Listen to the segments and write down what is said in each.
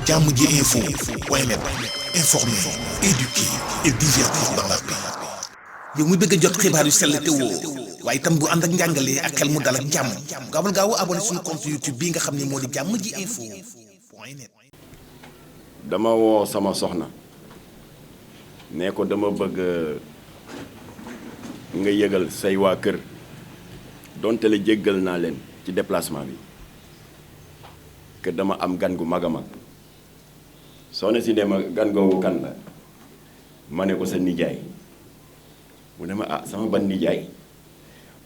jàmm ji info point net, informer, éduquer et divertir dans la paix. yow mu bëgg a jot xibaar yu sell te woo waaye itam bu ànd ak njàngalee ak xel mu dal ak jàmm gaawal gaaw abonné suñu compte YouTube bii nga xam ne moo di jàmm ji info point net. dama woo sama soxna ne ko dama bëgg nga yëgal say waa kër donte la jéggal naa leen ci déplacement bi que dama am gan gu mag a mag soxna si ne ma gan googu kan la ma ne ko sa nijaay mu ne ma ah sama ban nijaay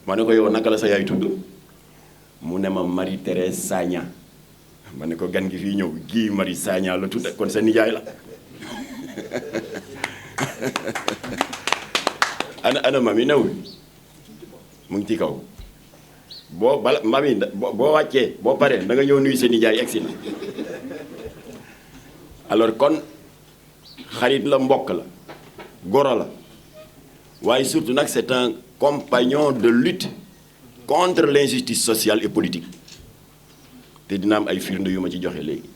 ma ne ko yow naka la sa yaay tudd mu ne ma Marie Thérèse Sagna ma ne ko gan gi fii ñëw Guy Marius Sagna la tudd kon sa nijaay la ana mami newul mu ngi ci kaw boo bala mami boo wàccee boo paree da nga ñëw nuyu sa nijaay egsi na alors kon xarit la mbokk la goro la waaye surtout nag c'est un compagnon de lutte contre l'injustice sociale et politique te dina am ay firnde yu ma ci joxe léegi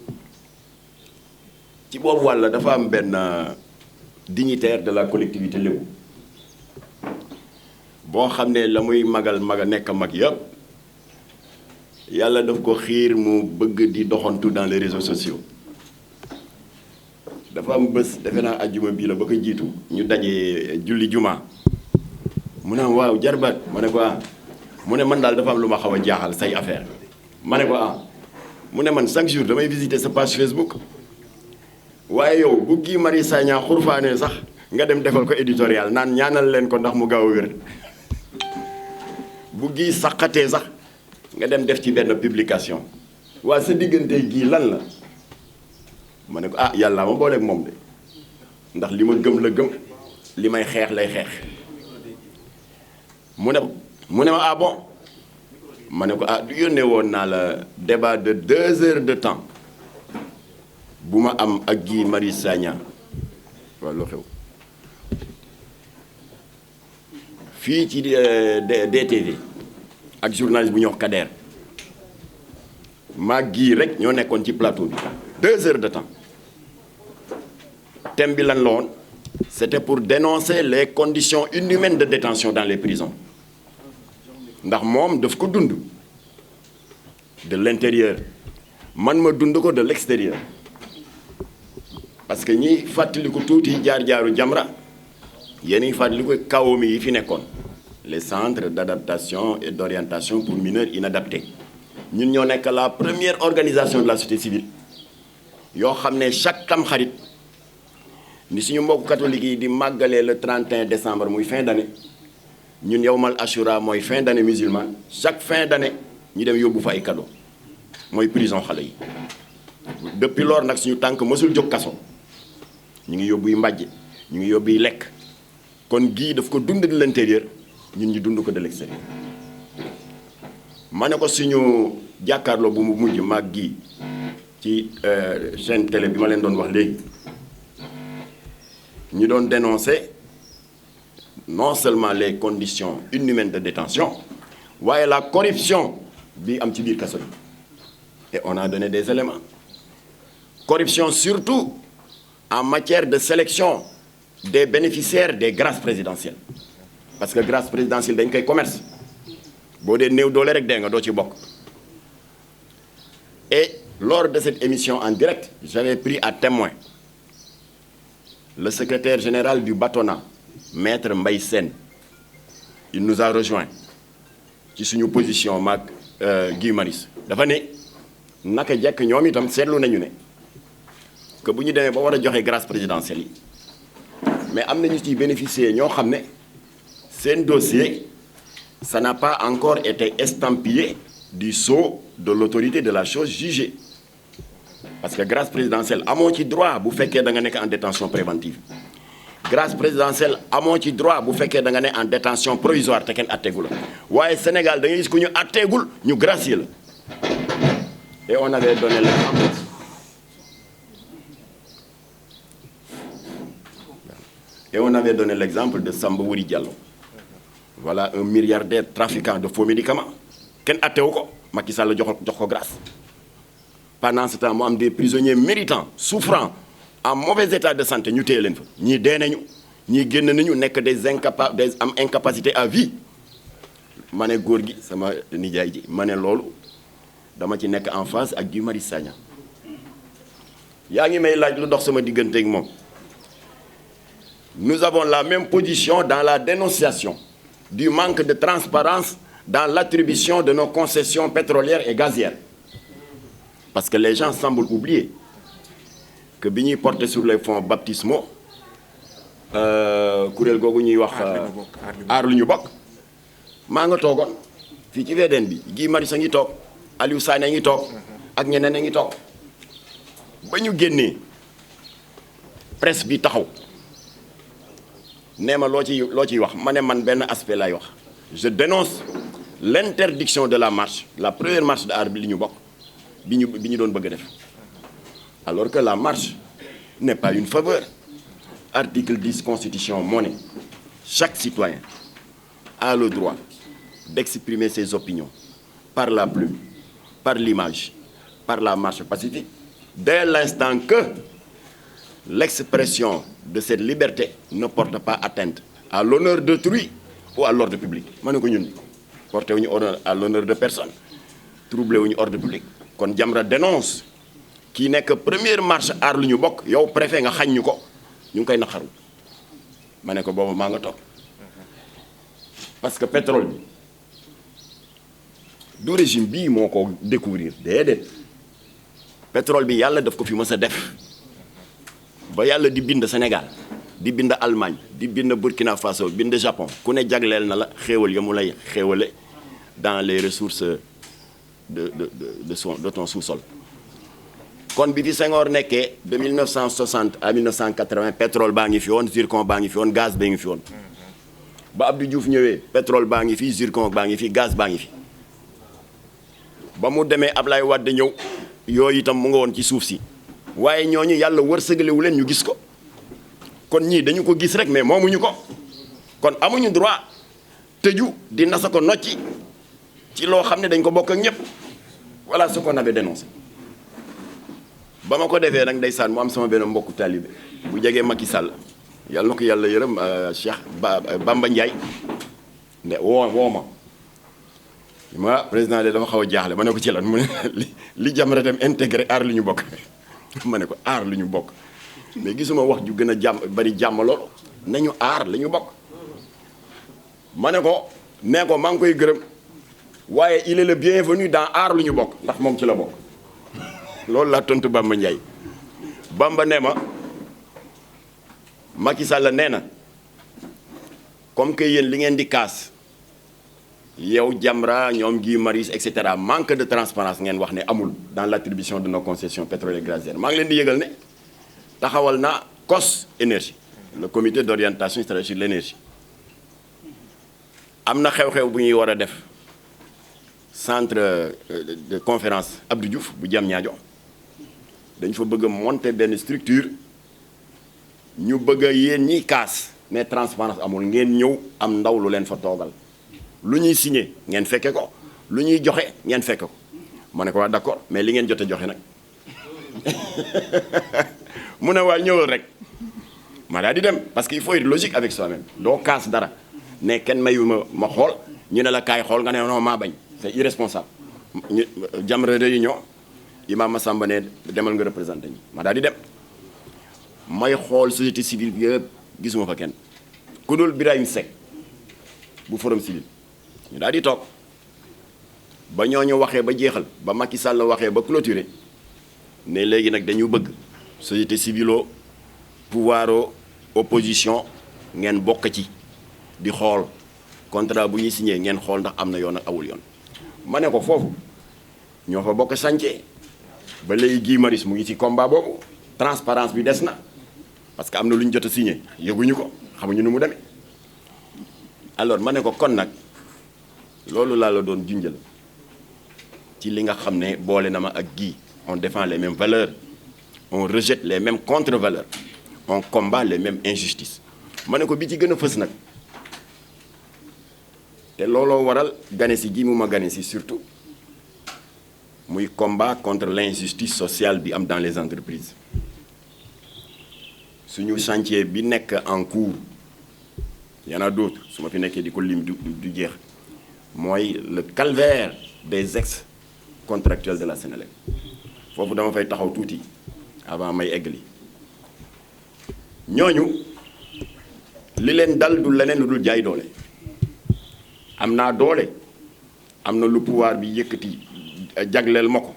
ci boobu wàlla dafa am benn dignitaire de la collectivité lébu boo xam ne la muy magal nekk mag yëpp yàlla daf ko xiir mu bëgg di doxantu dans les réseaux sociaux dafa am bés defe naa ajjuma bii la ba ko jiitu ñu dajee julli juma mu ne waaw jarbaat ma ne ko ah mu ne man daal dafa am lu ma xaw a jaaxal say affaire ma ne ko ah mu ne man chaque jour damay visiter sa page Facebook waaye yow bu Guy Marius Sagna xurfaane sax nga dem defal ko éditorial naan ñaanal leen ko ndax mu gaaw a wér bu Guy saqatee sax nga dem def ci benn publication waa sa diggante Guy lan la ma ne ko ah yàlla ma booleeg moom de ndax li ma gëm la gëm li may xeex lay xeex mu ne ma ah bon ma ne ko ah du yónnee woon naa la débat de 2 heures de temps bu ma am ak Guy Marius Sagna waaw loo xew fii ci DTV ak journaliste bu ñuy wax Kader maa Guy rek ñoo nekkoon ci plateau bi 2 heures de temps thème bi lan la woon c'était pour dénoncer les conditions inhumaines de détention dans les prisons ndax moom daf ko dund de l'intérieur man ma dund ko de l'extérieur parce que ñi fàttaliku tuuti jaar-jaaru Jamra yéen fàttaliku kawomi yi fi nekkoon les centres d'adaptation et d'orientation pour mineurs inadaptés ñun ñoo nekk la première organisation de la société civile yoo xam ne chaque tamxarit ni suñu mbokku catholique yi di màggalee le 31 décembre muy fin d'année ñun yawmal ashura mooy fin d'année musulmane chaque fin d'année ñu dem yóbbu fa ay cadeau mooy prison xale yi depuis lors nag suñu tànk mësul jóg kaso ñu ngi yóbbuy mbàjj ñu ngi yóbbuy lekk kon Guy daf ko dund de l'intérieur ñun ñu dund ko de l'extérieur ma ne ko suñu jàkkaarloo bu mu mujj maag Guy ci chaîne télé bi ma leen doon wax léegi ñu doon dénoncer non seulement les conditions inhumaines de détention waaye la corruption bi am ci biir kaso bi et on a donné des éléments corruption surtout en matière de sélection des bénéficiaires des grâces présidentielles parce que grâce présidentielle dañ koy commerce boo dee néew doole rek dee nga doo ci bokk et lors de cette émission en direct j'avais pris à témoin le secrétaire général du Batona maître Mbaye Sène il nous a rejoint ci suñu position maag Guy Marius dafa ne naka jekk ñoom itam seetlu nañu ne que bu ñu demee ba war a joxe grâce présidentielle yi mais am na ñu ciy bénéficier ñoo xam ne seen dossier ça n'a pas encore été estampillé du sceau de l'autorité de la chose jugée parce que grâce présidentielle amoo ci droit bu fekkee da nga nekk en détention préventive grâce présidentielle amoo ci droit bu fekkee da nga ne en détention provisoire te kenn atteegu la waaye Sénégal da ngay gis ku ñu atteegul ñu gracier la et on avait donné l'exemple de Samba Wuri Diallo voilà un milliardaire trafiquant de faux médicaments kenn attewu ko Macky Sall jox ko grâce pendant ce temps mu am des prisonniers méritants souffrants en mauvais état de santé ñu téye leen fa ñii dee nañu ñii génn nañu nekk des am incapacité à vie ma ne góor gi sama nijaay ji ma ne loolu dama ci nekk en face ak Guy Marius Sagna yaa ngi may laaj lu dox sama diggante ak moom. Nous avons la même position dans la dénonciation du manque de transparence dans l'attribution de nos concessions pétrolières et gazières. Parce que les gens semblent oublier que bi ñuy porté sur les fonds baptismaux kuréel googu ñuy wax aar lu ñu bokk maa nga toogoon fii ci VDN bi Guy Marius a ngi toog Aliou Sané a ngi toog ak ñeneen a ngi toog ba ñu génnee presse bi taxaw nee ma loo ciy wax ma ne man benn aspect lay wax je dénonce l'interdiction de la marche la première marche de aar bi li ñu bokk bi ñu doon bëgg a def alors que la marche n'est pas une faveur article 10 constitution moo ne chaque citoyen a le droit d'exprimer ses opinions par la plume par l'image par la marche pacifique dès l'instant que l'expression de cette liberté ne porte pas atteinte à l'honneur d'autrui ou à l'ordre public ma ne ko ñun porté wuñu à l'honneur de personne troublé wuñu ordre public kon Jamra dénonce kii nekk première marche aar lu ñu bokk yow préfet nga xañ ñu ko ñu ngi koy naqaru ma ne ko boobu maa nga toog parce que pétrole bi du régime bii moo ko découvrir déedéet pétrole bi yàlla daf ko fi mës a def ba yàlla di bind Sénégal di bind Allemagne di bind Burkina Faso bind Japon ku ne jagleel na la xéewal ya mu lay xéewale dans les ressources de ton sous-sol kon bi fi Senghor nekkee de 1960 à 1980 pétrole baa ngi fi woon zircon baa ngi fi woon gaz baa ngi fi woon ba Abdou Diouf ñëwee pétrole baa ngi fi zircon baa ngi fi gaz baa ngi fi ba mu demee Ablaye Wade ñëw yooyu itam mu nga woon ci suuf si waaye ñooñu yàlla wërsëgalewu leen ñu gis ko kon ñii dañu ko gis rek mais moomuñu ko kon amuñu droit tëju di nasa ko nocci ci loo xam ne dañ ko bokk ak ñëpp voilà ce qu'on avait dénoncé ba ma ko defee nag ndeysaan mu am sama benn mbokku talibé bu jegee Macky Sall yàlla na ko yàlla yërëm Cheikh Bamba Ndiaye nde woo ma président de dafa xaw a jaaxle ma ne ko ci lan mu ne li Jamra dem intégré aar lu ñu bokk ma ne ko aar lu ñu bokk mais gisuma wax ju gën a bari jàmm loolu nañu aar la ñu bokk ma ne ko nee ko maa ngi koy gërëm waaye il est le bienvenu dans aar lu ñu bokk ndax moom ci la bokk loolu laa tontu Bamba Ndiaye Bamba ne ma Macky Sall nee na comme que yéen li ngeen di kaas yow Jamra ñoom Guy Marius et cetera manque de transparence ngeen wax ne amul dans l'attribution de nos concessions pétrolières et gazières maa ngi leen di yëgal ne taxawal na COS énergie le comité d'orientation stratégique de l'énergie am na xew-xew bu ñuy war a def centre de conférence Abdou Diouf bu Diamniadio dañ fa bëgg a monter benn structure ñu bëgg a yéen ñiy kaas mais transparence amul ngeen ñëw am ndaw lu leen fa toogal lu ñuy signé ngeen fekke ko lu ñuy joxe ngeen fekke ko ma ne ko waa d'accord mais li ngeen jote joxe nag mu ne waa ñëwal rek ma daal di dem parce que il faut être logique avec soi-même doo kaas dara ne kenn mayu ma xool ñu ne la kaay xool nga ne non maa bañ c'est irresponsable ñu Jamra réunion Imam Massamba ne demal nga représenté ñi ma daal di dem may xool société civile bi yëpp gisuma fa kenn ku dul Birahim Seck bu Forum Civil ñu daal di toog ba ñooñu waxee ba jeexal ba Macky Sall waxee ba clôturer ne léegi nag dañu bëgg société civile pouvoir opposition ngeen bokk ci di xool contrat bu ñuy signé ngeen xool ndax am na yoon ak awul yoon ma ne ko foofu ñoo fa bokk sànce ba léegi Guy Marius mu ngi ci combat boobu transparence bi des na parce que am na lu ñu jot a signé yëguñu ko xamuñu nu mu demee alors ma ne ko kon nag loolu laa la doon junjal ci li nga xam ne boole na ma ak Guy on défend les mêmes valeurs on rejette les mêmes contre-valeurs on combat les mêmes injustices ma ne ko bi ci gën a fës nag te looloo waral gane si gi mu ma gane si surtout muy combat contre l'injustice sociale bi am dans les entreprises suñu chantier bi nekk en cours y en a d'autres su ma fi nekkee di ko lim du jeex mooy le calvaire des ex-contractuels de la Sénélec foofu dama fay taxaw tuuti avant may eggali ñooñu li leen dal du leneen lu dul jaay doole am naa doole am na lu pouvoir bi yëkkati jagleel ma ko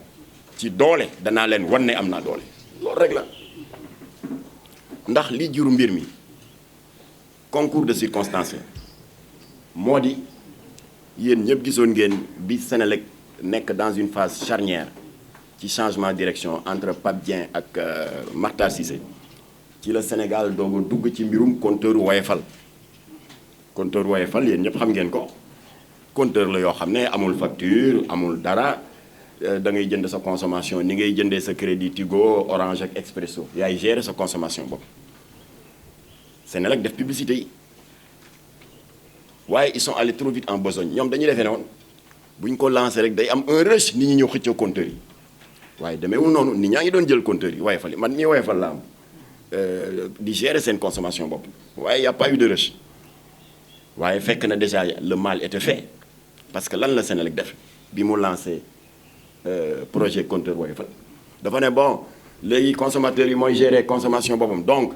ci doole danaa leen wan ne am naa doole loolu rek la ndax li juru mbir mi concours de circonstances moo di yéen ñëpp gisoon ngeen bi Sénélec nekk dans une phase charnière ci changement de direction entre Pape Dieng ak Makhtar Cissé ci la Sénégal doog a dugg ci mbirum compteur Woyofal compteur Woyofal yéen ñëpp xam ngeen ko compteur la yoo xam ne amul facture amul dara da ngay jënd sa consommation ni ngay jëndee sa crédit Tigo Orange ak Expresso yaay gérer sa consommation bopp Sénélec def publicité yi waaye ils sont allés trop vite en besogne ñoom dañuy defee ne woon bu ñu ko lancé rek day am un rush nit ñi ñëw xëccoo compteur yi waaye demeewul noonu nit ñaa ngi doon jël compteur yi Woyofal yi man mii Woyofal la am di gérer seen consommation bopp waaye y a pas eu de rush waaye fekk na déjà le mal était fait parce que lan la Sénélec def bi mu lancé projet compteur Woyofal dafa ne bon léegi consommateurs yi mooy gérer consommation boppam donc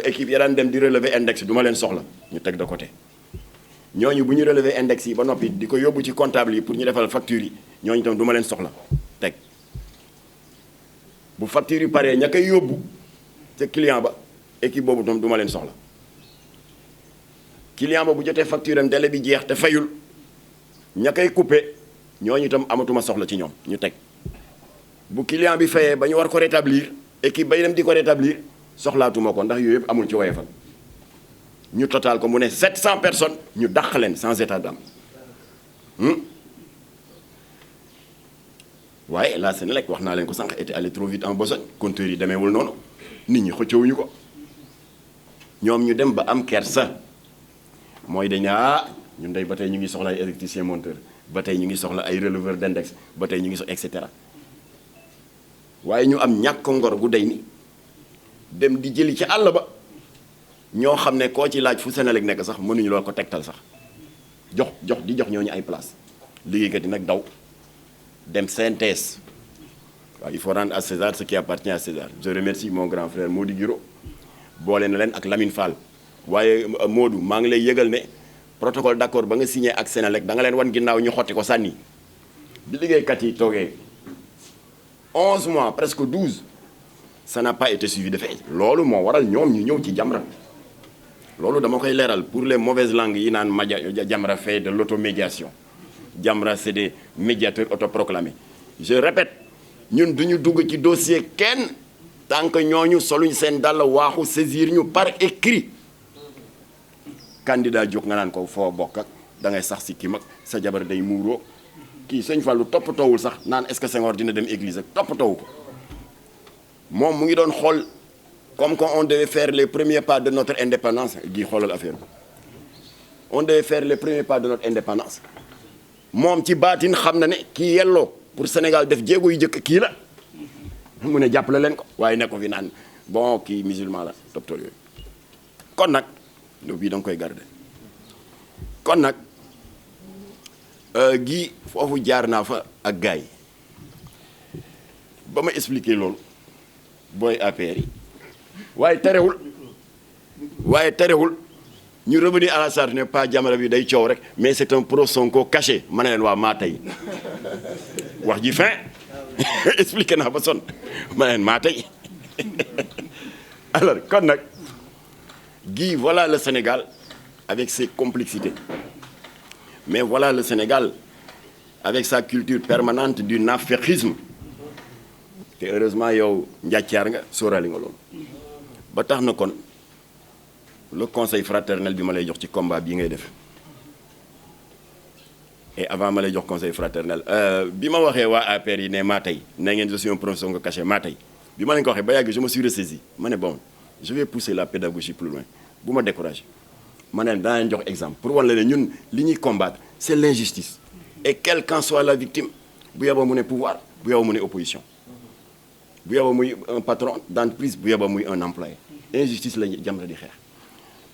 équipe ya daan dem di relever index du ma leen soxla ñu teg de côté ñooñu bu ñu relever index yi ba noppi di ko yóbbu ci comptable yi pour ñu defal facture yi ñooñu tam du ma leen soxla teg bu facture yi paree ña koy yóbbu ca client ba équipe boobu tam du ma leen soxla client ba bu jotee facture am délai bi jeex te fayul ña koy coupé ñooñu itam amatuma soxla ci ñoom ñu teg bu client bi fayee ba ñu war ko rétablir équipe bay dem di ko rétablir soxlaatuma ko ndax yooyu yëpp amul ci Woyofal ñu total ko mu ne 700 personnes ñu dàq leen sans état d'âme waaye la Sénélec wax naa leen ko sànq était allé trop vite en besogne compteur yi demeewul noonu nit ñi xëccoowuñu ko ñoom ñu dem ba am kersa mooy dañ ñun day ba tey ñu ngi soxla ay électricien monteur ba tey ñu ngi soxla ay releveur d'index ba tey ñu ngi soxla et cetera waaye ñu am ñàkk ngor gu day ni dem di jëli ci àll ba ñoo xam ne koo ci laaj fu Sénélec nekk sax mënuñu loo ko tegtal sax jox ñooñu ay place liggéeykat yi nag daw dem CNTS waaw il faut rendre à César ce qui appartient à César je remercie mon grand frère Mody Guiro boole na leen ak Lamine Fall waaye Modou maa ngi lay yëgal ne protocole d'accord ba nga signé ak Sénélec da nga leen wan ginnaaw ñu xotti ko sànni bi liggéeykat yi toogee 11 mois presque 12 ça n'a pas été suivi de fait loolu moo waral ñoom ñu ñëw ci Jamra loolu dama koy leeral pour les mauvaises langues yi naan Jamra fait de l'automédiation Jamra c'est des médiateurs autoproclamés je répète ñun duñu dugg ci dossier kenn tant que ñooñu soluñ seen dàll waaxu saisir ñu par écrit candidat jóg nga naan ko foo bokk ak da ngay sax si kii mag sa jabar day muuroo kii sëñ Fallou toppatoowul sax naan est-ce que Senghor dina dem église ak toppatoowu ko moom mu ngi doon xool comme qu'on devait faire les premiers pas de notre indépendance gi xoolal affaire bi on devait faire les premiers pas de notre indépendance moom ci baatin xam na ne kii yelloo pour Sénégal def jéego yu jëkk kii la mu ne jàppale leen ko waaye ne ko fi naan bon kii musulman la docteur yooyu kon nag loolu bii da nga koy garder kon nag gi foofu jaar naa fa ak gars yi ba ma expliquer loolu booy APR yi waaye terewul ñu revenir à la charge ne pas Jamra bi day coow rek mais c'est un pro Sonko caché ma ne leen waa maa tey wax ji fin expliqué naa ba sonn ma ne leen maa tey alors kon nag gi voilà le Sénégal avec ses complexités mais voilà le Sénégal avec sa culture permanente du naféqisme te heureusement yow njàccaar nga sóoraali nga loolu ba tax na kon le conseil fraternel bi ma lay jox ci combat bii ngay def et avant ma lay jox conseil fraternel bi ma waxee waa APR yi ne maa tey na ngeen je suis un professeur nga caché maa tey bi ma leen ko waxee ba yàgg je me suis ressaisi ma ne bon je vais pousser la pédagogie plus loin bu ma découragé ma ne daa leen jox exemple pour wan la ne ñun li ñuy combattre c'est l'injustice et quelle qu'en soit la victime bu yeboo mu ne pouvoir bu yeboo mu ne opposition bu yeboo muy un patron d'entreprise bu yeboo muy un employé injustice la Jamra di xeex.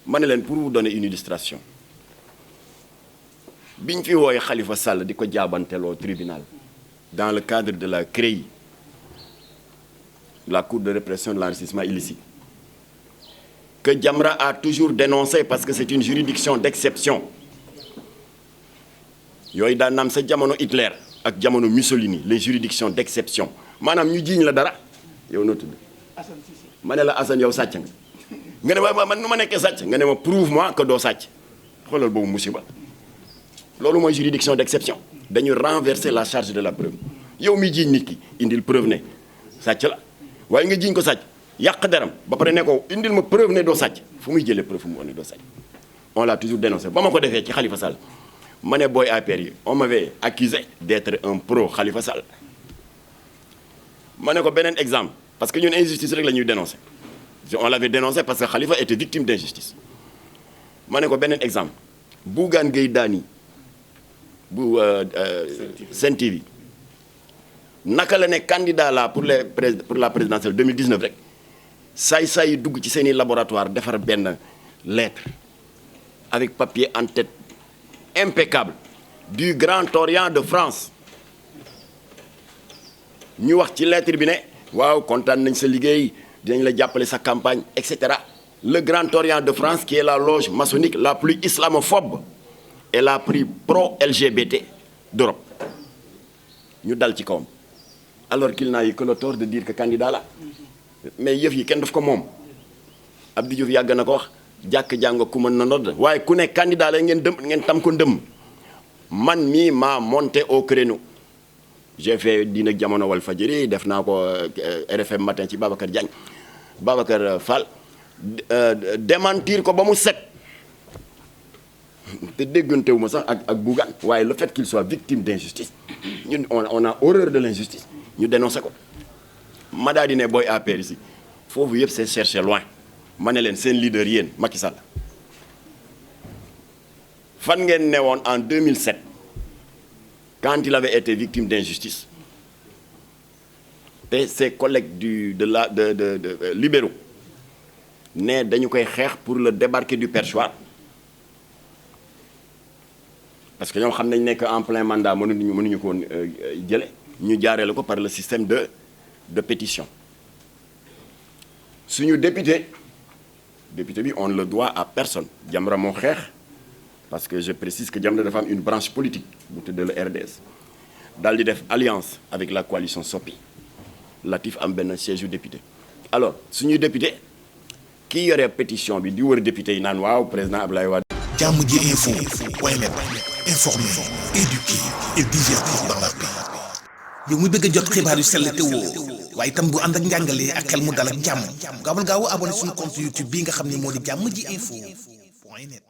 ma ne leen pour vous donner une illustration biñ fi wooye Khalifa Sall di ko jaabanteloo tribunal dans le cadre de la CREI, la Cour de répression de l'enrichissement illicite, que Jamra a toujours dénoncé parce que c'est une juridiction d'exception. Yooyu daan naam sa jamono Hitler ak jamono Mussolini les juridictions d'exception maanaam ñu jiiñ la dara yow noo tudd ma ne la Assane yow sàcc nga ne ma man nu ma nekkee sàcc nga ne ma prouve-moi que doo sàcc xoolal boobu musiba loolu mooy juridiction d'exception dañu renverser la charge de la preuve yow mi jiiñ nit ki indil preuve ne sàcc la waaye nga jiiñ ko sàcc yàq deram ba pare ne ko indil ma preuve ne doo sàcc fu muy jëlee preuve fu mu ne doo sàcc on l'a toujours dénoncé ba ma ko defee ci Khalifa Sall ma ne booy APR yi on m'avait accusé d'être un pro Khalifa Sall ma ne ko beneen exemple parce que ñun injustice rek la ñuy dénoncer on l'avait dénoncé parce que Khalifa était victime d'injustice ma ne ko beneen exemple Bougane Gueye Dany bu Sen TV naka la ne candidat là pour la présidentielle 2019 rek saay yi dugg ci seeni laboratoire defar benn lettre avec papier en tête impeccable du Grand Orient de France ñu wax ci lettre bi ne waaw kontaan nañ sa liggéey dinañ la jàppale sa campagne et cetera le Grand Orient de France qui est la loge maçonnique la plus islamophobe et la plus pro-LGBT d'Europe ñu dal ci kawam alors qu'il n'a eu que le tort de dire que candidat la mais yëf yi kenn daf ko moom Abdou Diouf yàgg na ko wax jàkk jàng ku mën na nodd waaye ku ne candidat la ngeen tam ko ndëm man mii maa monté au créneau j'ai fait Diine ak Jamono Walfadjri def naa ko RFM matin ci Babacar Fall démentir ko ba mu set te déggantewu ma sax ak Bougane waaye le fait qu'il soit victime d'injustice ñun on a horreur de l'injustice ñu dénoncé ko ma daal di ne booy APR ici foofu yëpp c'est chercher loin ma ne leen seen leader yéen Macky Sall fan ngeen newoon en 2007 quand il avait été victime d'injustice te ses collègues de libéraux ne dañu koy xeex pour le débarquer du perchoir parce que ñoom xam nañ ne que en plein mandat mënuñu ko woon jële ñu jaareele ko par le système de pétition suñu député bi on ne le doit à personne Jamra moo xeex parce que je précise que Jamra dafa am une branche politique bu tudd le RDS daal di def alliance avec la coalition Sopi Latif am benn siège yu député alors suñuy député kii yore pétition bi di wër député yi naan waaw président Abdoulaye Wade. Jàmm ji info point net informer, éduquer et divertir dans la paix. yow muy bëgg a jot xibaar yu sell te woo waaye itam bu ànd ak njàngalee ak xel mu dal ak jàmm gaawal gaaw abonné suñu compte YouTube bii nga xam ne moo di Jàmm ji info point net.